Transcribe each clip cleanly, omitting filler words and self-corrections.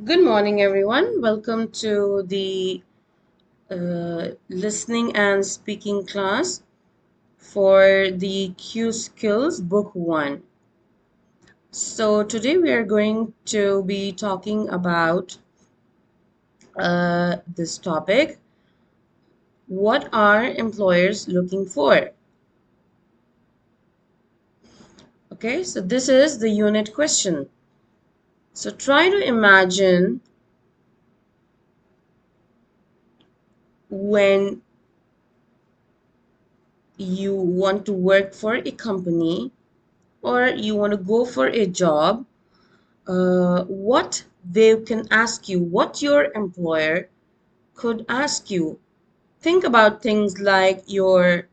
Good morning, everyone. Welcome to the listening and speaking class for the Q Skills Book 1. So, today we are going to be talking about this topic. What are employers looking for? Okay, so this is the unit question. So, try to imagine when you want to work for a company or you want to go for a job, what they can ask you, what your employer could ask you. Think about things like your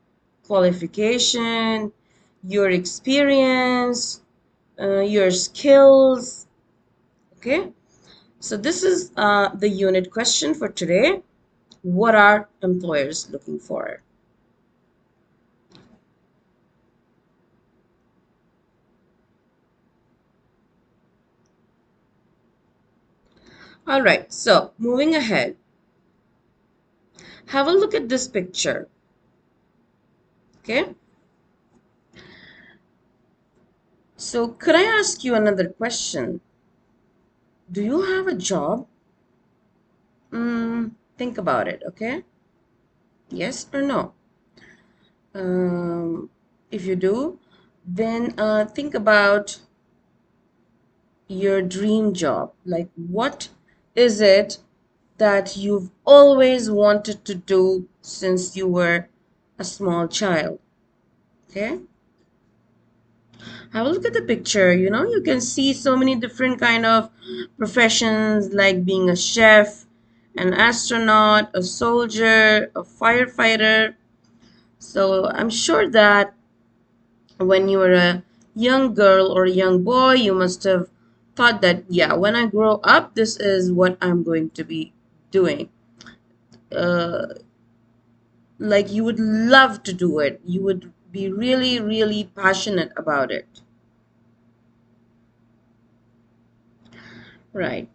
qualification, your experience, your skills. Okay, so this is the unit question for today. What are employers looking for? All right, so moving ahead, have a look at this picture. Okay, so could I ask you another question? Do you have a job? Think about it, okay? Yes or no? Um, if you do, then think about your dream job. Like, what is it that you've always wanted to do since you were a small child? Okay? Have a look at the picture. You can see so many different kind of professions like being a chef, an astronaut, a soldier, a firefighter. So I'm sure that when you were a young girl or a young boy, you must have thought that, yeah, when I grow up, this is what I'm going to be doing. Uh, like you would love to do it. You would be really, really passionate about it. Right.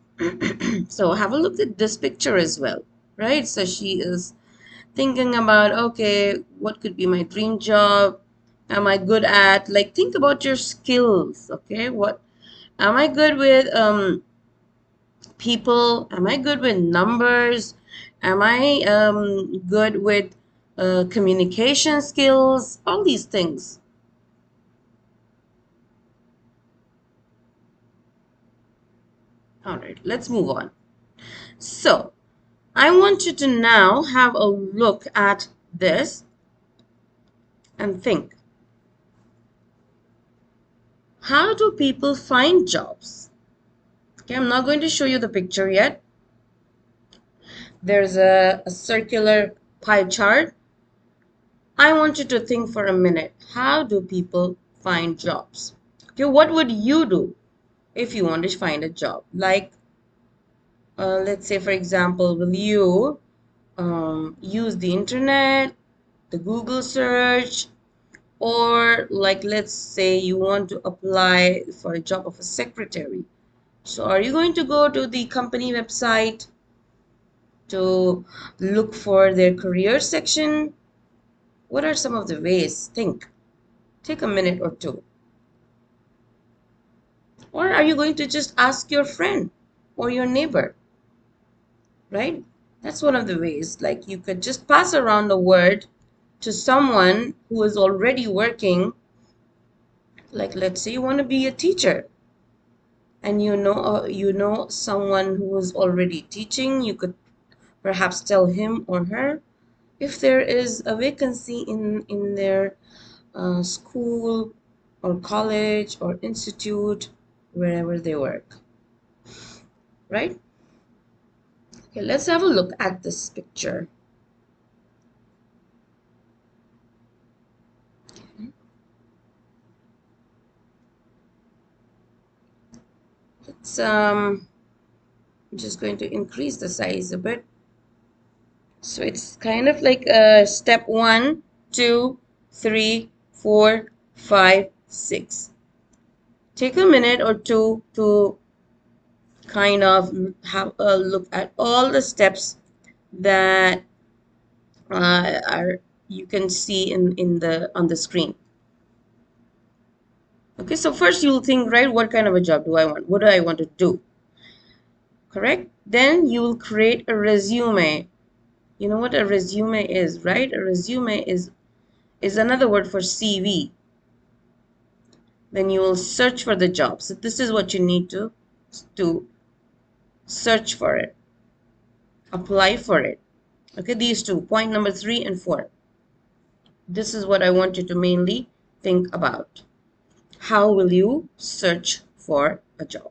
So have a look at this picture as well. Right. So she is thinking about, okay, what could be my dream job? Am I good at? Like, think about your skills. Okay. What am I good with? People? Am I good with numbers? Am I good with communication skills? All these things. All right, let's move on. So, I want you to now have a look at this and think, how do people find jobs? Okay, I'm not going to show you the picture yet. There's a circular pie chart. I want you to think for a minute. How do people find jobs? Okay, what would you do if you want to find a job? Like, let's say, for example, will you use the internet, the Google search, or like, let's say you want to apply for a job of a secretary. So, are you going to go to the company website to look for their career section? What are some of the ways? Think. Take a minute or two. Or are you going to just ask your friend or your neighbor, right? That's one of the ways. Like you could just pass around the word to someone who is already working. Like let's say you want to be a teacher and you know someone who is already teaching. You could perhaps tell him or her if there is a vacancy in their school or college or institute, wherever they work, right? Okay, let's have a look at this picture. It's I'm just going to increase the size a bit. So it's kind of like step 1, 2, 3, 4, 5, 6. Take a minute or two to kind of have a look at all the steps that are you can see in the on the screen. Okay, so first you'll think, right, what kind of a job do I want? What do I want to do? Correct? Then you will create a resume. You know what a resume is, right? A resume is another word for CV. Then you will search for the job. So this is what you need to search for it, apply for it. Okay, these two, point number 3 and 4. This is what I want you to mainly think about. How will you search for a job?